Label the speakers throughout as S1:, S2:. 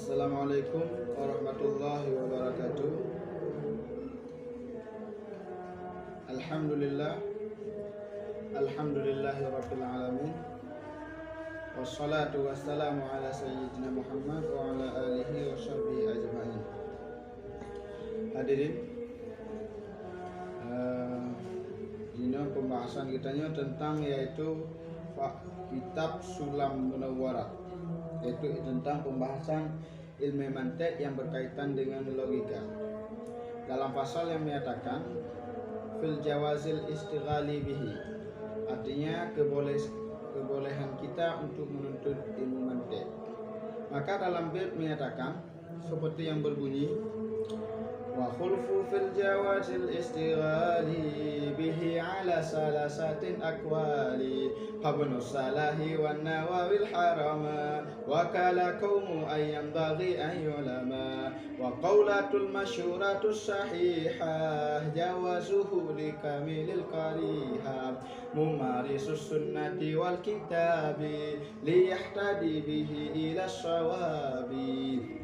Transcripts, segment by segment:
S1: Assalamualaikum warahmatullahi wabarakatuh. Alhamdulillah, alhamdulillahi rabbil alamin. Wassalatu wassalamu ala sayyidina Muhammad wa ala alihi wa sahbihi ajma'in. Hadirin, ini pembahasan kitanya tentang yaitu kitab Sulam Munawwarat, yaitu tentang pembahasan ilmu mantik yang berkaitan dengan logika. Dalam pasal yang menyatakan fil jawazil istighali bihi, artinya kebolehan kita untuk menuntut ilmu mantik. Maka dalam bait menyatakan seperti yang berbunyi wa khulfu fil jawazil istighali bihi ala salasatin akwali habnu salahi wan nawawil harama wa kala qaumu ayyam baghi an yulama wa qawlatul masyhuratus sahihah jawazuhu likamilil qariha mumarisus sunnati wal kitabi liyahtadi bihi ila shawabi.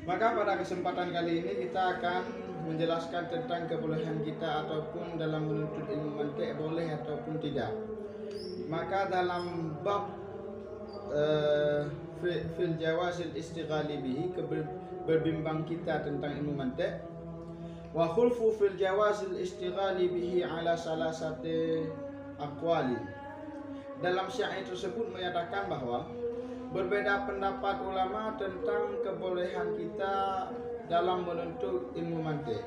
S1: Maka pada kesempatan kali ini kita akan menjelaskan tentang kebolehan kita ataupun dalam menuntut ilmu mantik boleh ataupun tidak. Maka dalam bab fil jawazil istighali bihi, berbimbang kita tentang ilmu mantik, wa khulfu fil jawazil istighali bihi ala salasati aqwali. Dalam syair tersebut menyatakan bahwa berbeda pendapat ulama tentang kebolehan kita dalam menuntut ilmu mantik.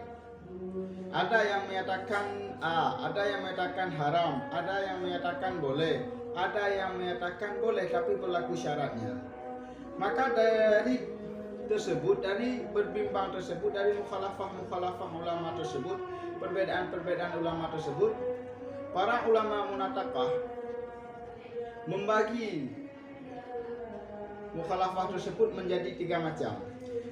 S1: Ada yang menyatakan ada yang menyatakan haram, ada yang menyatakan boleh, ada yang menyatakan boleh tapi berlaku syaratnya. Maka dari berbimbang tersebut, dari mukhalafah ulama tersebut, perbedaan ulama tersebut, para ulama munatakah membagi mukhalafah tersebut menjadi tiga macam.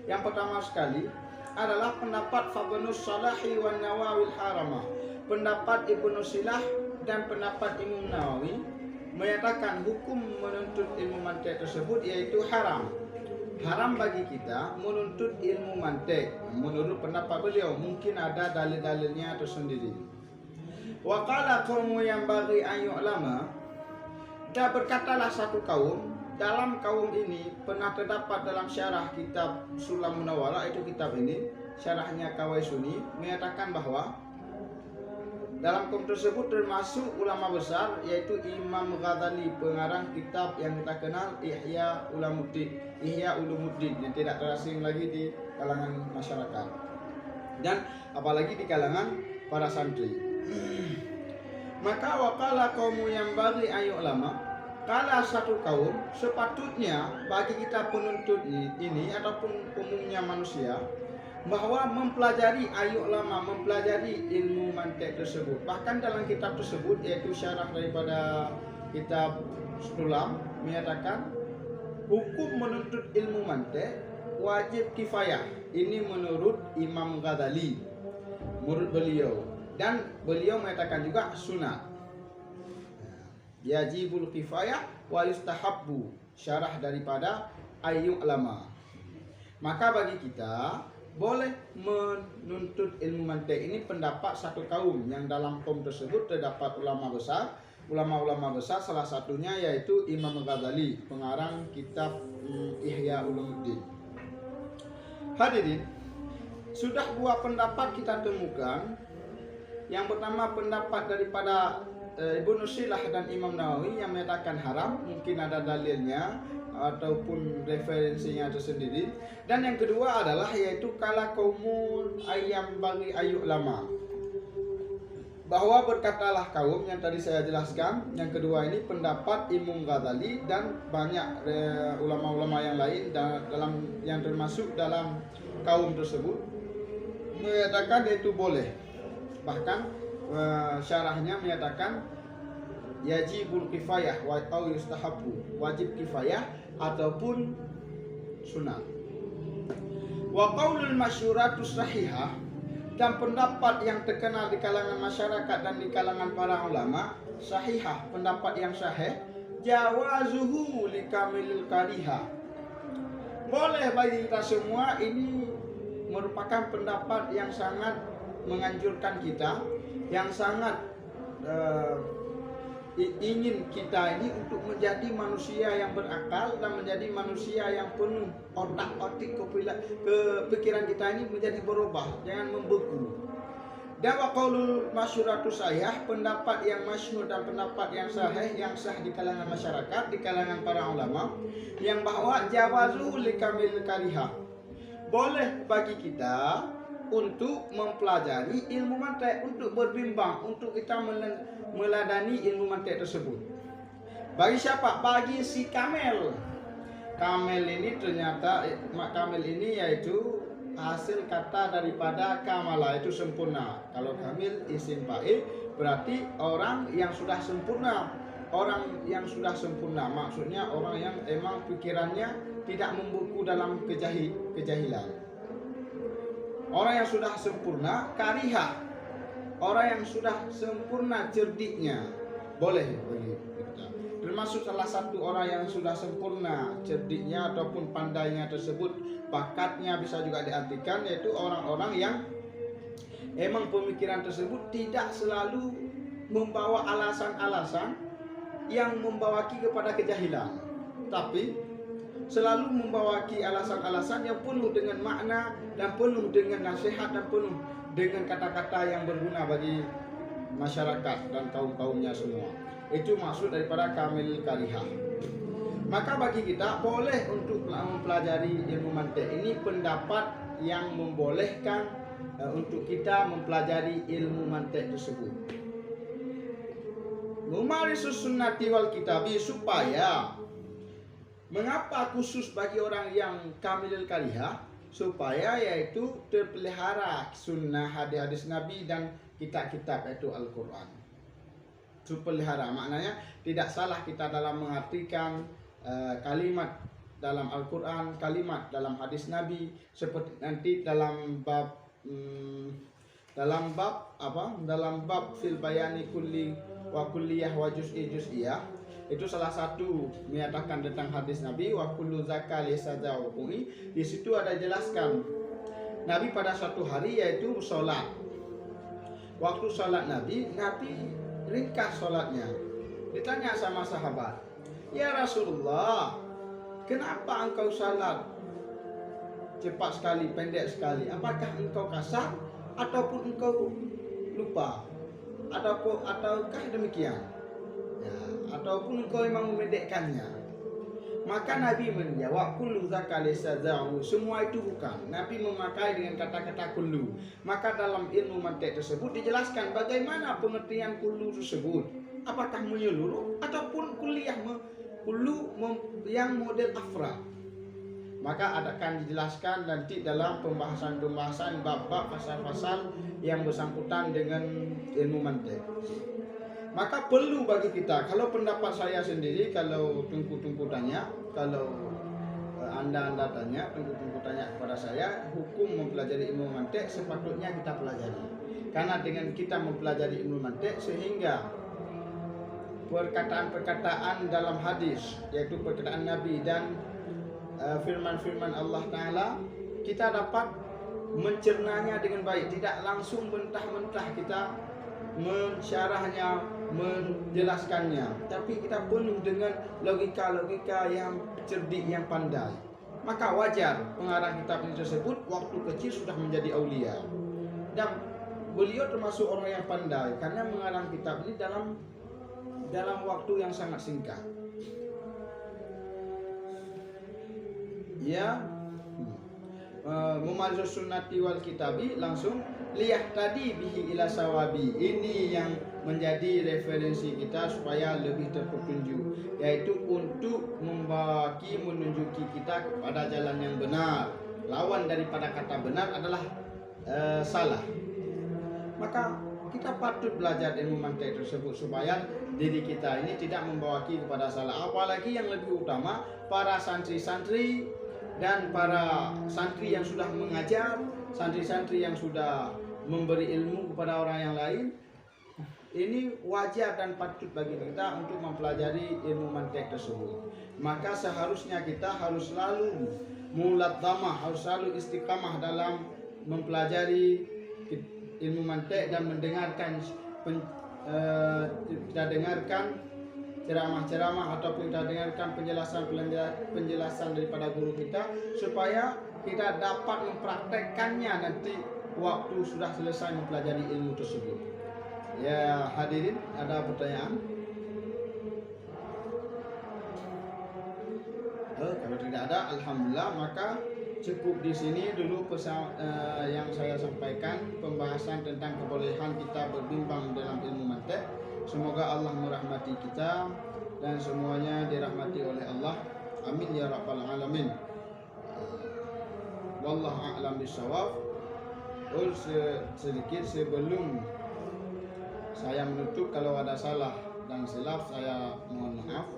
S1: Yang pertama sekali adalah pendapat Fabnus Salahi wan Nawawil Haramah. Pendapat Ibnu Silah dan pendapat Imam Nawawi menyatakan hukum menuntut ilmu mantik tersebut yaitu haram. Haram bagi kita menuntut ilmu mantik. Menurut pendapat beliau, mungkin ada dalil-dalilnya tersendiri. Wa qala qaumu yang bagi an yu'lama, dan berkatalah satu kaum. Dalam kaum ini pernah terdapat dalam syarah kitab Sulam Munawwarat, itu kitab ini, syarahnya Kawaisuni, menyatakan bahwa dalam kaum tersebut termasuk ulama besar yaitu Imam Ghazali, pengarang kitab yang kita kenal Ihya Ulumuddin, yang tidak terasing lagi di kalangan masyarakat dan apalagi di kalangan para santri. Maka waqala qaumu yang bagi ayu ulama, kala satu kaum sepatutnya bagi kita penuntut ini ataupun umumnya manusia bahwa mempelajari mempelajari ilmu mantik tersebut. Bahkan dalam kitab tersebut yaitu syarah daripada kitab Sulam menyatakan hukum menuntut ilmu mantik wajib kifayah. Ini menurut Imam Ghazali, menurut beliau, dan beliau menyatakan juga sunat. Yajibul kifayah wa yustahabbu, syarah daripada Ayyul Ulama. Maka bagi kita boleh menuntut ilmu mantik ini pendapat satu kaum, yang dalam kaum tersebut terdapat ulama besar, salah satunya yaitu Imam Ghazali, pengarang kitab Ihya Ulumuddin. Hadirin, sudah dua pendapat kita temukan. Yang pertama pendapat daripada Ibnu Silah dan Imam Nawawi yang menyatakan haram, mungkin ada dalilnya ataupun referensinya tersendiri. Dan yang kedua adalah yaitu kala kaumun ayyam bagi ayu ulama, bahwa berkatalah kaum yang tadi saya jelaskan. Yang kedua ini pendapat Imam Ghazali dan banyak ulama-ulama yang lain dalam yang termasuk dalam kaum tersebut menyatakan yaitu boleh. Bahkan syarahnya menyatakan yajibul kifayah atau yustahabbu, wajib kifayah ataupun sunat. Wa qaulul masyhuratus sahihah, dan pendapat yang terkenal di kalangan masyarakat dan di kalangan para ulama, sahihah, pendapat yang sahih, jawazuhu likamilil kariha, boleh bagi kita semua. Ini merupakan pendapat yang sangat menganjurkan kita, yang sangat ingin kita ini untuk menjadi manusia yang berakal dan menjadi manusia yang penuh otak-otik, kepikiran kita ini menjadi berubah, jangan membeku. Dan waqaulul masyhuratu sahih, pendapat yang masyhur dan pendapat yang sahih, yang sah di kalangan masyarakat, di kalangan para ulama, yang bahwa jawazu likamil karihah, boleh bagi kita untuk mempelajari ilmu mantiq, untuk berbimbang, untuk kita meladani ilmu mantiq tersebut. Bagi siapa? Bagi si kamil. Kamil ini ternyata, kamil ini yaitu hasil kata daripada kamala, itu sempurna. Kalau kamil isim fa'il berarti orang yang sudah sempurna. Orang yang sudah sempurna maksudnya orang yang emang pikirannya tidak membeku dalam kejahilan. Orang yang sudah sempurna kariha, orang yang sudah sempurna cerdiknya, boleh bagi kita. Termasuk salah satu orang yang sudah sempurna cerdiknya ataupun pandainya tersebut, bakatnya bisa juga diartikan, yaitu orang-orang yang emang pemikiran tersebut tidak selalu membawa alasan-alasan yang membawaki kepada kejahilan, tapi selalu membawaki alasan-alasan yang penuh dengan makna dan penuh dengan nasihat dan penuh dengan kata-kata yang berguna bagi masyarakat dan kaum-kaumnya semua. Itu maksud daripada kamil karihah. Maka bagi kita boleh untuk mempelajari ilmu mantiq. Ini pendapat yang membolehkan untuk kita mempelajari ilmu mantiq tersebut. Memarisus sunnati wal kitabi, supaya mengapa khusus bagi orang yang kamilul karihah? Supaya yaitu terpelihara sunnah, hadis-hadis Nabi dan kitab-kitab yaitu Al-Quran. Terpelihara maknanya tidak salah kita dalam mengartikan kalimat dalam Al-Quran, kalimat dalam hadis Nabi, seperti nanti dalam bab dalam bab fil bayani kulli wa kulliyah wa juz'i juz'iyah. Itu salah satu menyatakan tentang hadis Nabi wa kullu zakal yasajawuni. Di situ ada jelaskan Nabi pada suatu hari yaitu sholat. Waktu sholat Nabi ringkas sholatnya. Ditanya sama sahabat, ya Rasulullah, kenapa engkau sholat cepat sekali, pendek sekali? Apakah engkau kasar ataupun engkau lupa? Ataukah demikian? Ya, ataupun engkau memang memendekkannya? Maka Nabi menjawab, kullu zakal yasaja'u, semua itu bukan. Nabi memakai dengan kata-kata kullu. Maka dalam ilmu mantiq tersebut dijelaskan bagaimana pengertian kullu tersebut. Apakah menyeluruh ataupun kuliah kullu yang model afrad. Maka akan dijelaskan nanti dalam pembahasan bab-bab pasal-pasal yang bersangkutan dengan ilmu mantiq. Maka perlu bagi kita, kalau pendapat saya sendiri, kalau tungku tanya, kalau anda tanya, tungku tanya kepada saya, hukum mempelajari ilmu mantiq sepatutnya kita pelajari. Karena dengan kita mempelajari ilmu mantiq sehingga perkataan-perkataan dalam hadis, yaitu perkataan Nabi dan firman-firman Allah Ta'ala, kita dapat mencernanya dengan baik, tidak langsung mentah-mentah kita mensyarahnya, menjelaskannya, tapi kita penuh dengan logika-logika yang cerdik, yang pandai. Maka wajar pengarang kitab ini tersebut waktu kecil sudah menjadi aulia, dan beliau termasuk orang yang pandai karena mengarang kitab ini dalam waktu yang sangat singkat. Ya, memarisus sunnati wal kitabi, langsung lihat tadi bihi ila sawabi. Ini yang menjadi referensi kita supaya lebih terpetunjuk, yaitu untuk menunjuki kita kepada jalan yang benar. Lawan daripada kata benar adalah salah. Maka kita patut belajar ilmu mantiq tersebut supaya diri kita ini tidak membawaki kepada salah. Apalagi yang lebih utama para santri-santri dan para santri yang sudah mengajar, santri-santri yang sudah memberi ilmu kepada orang yang lain, ini wajar dan patut bagi kita untuk mempelajari ilmu mantek tersebut. Maka seharusnya kita harus selalu muladzamah, harus selalu istiqamah dalam mempelajari ilmu mantek dan mendengarkan kita dengarkan ceramah-ceramah ataupun kita dengarkan penjelasan daripada guru kita supaya kita dapat mempraktekkannya nanti waktu sudah selesai mempelajari ilmu tersebut. Ya hadirin, ada pertanyaan? Kalau tidak ada, alhamdulillah, maka cukup di sini dulu yang saya sampaikan, pembahasan tentang kebolehan kita berbimbang dalam ilmu mantek. Semoga Allah merahmati kita dan semuanya dirahmati oleh Allah. Amin ya rabbal alamin. Wallahu a'lam bishawab. Sedikit sebelum saya menutup, kalau ada salah dan silap saya mohon maaf.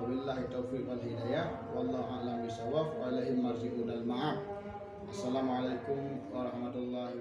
S1: Wabillahi taufiq wal hidayah. Wallahu a'lam bishawab wa ilaihi marji'un al ma'ab. Assalamualaikum warahmatullahi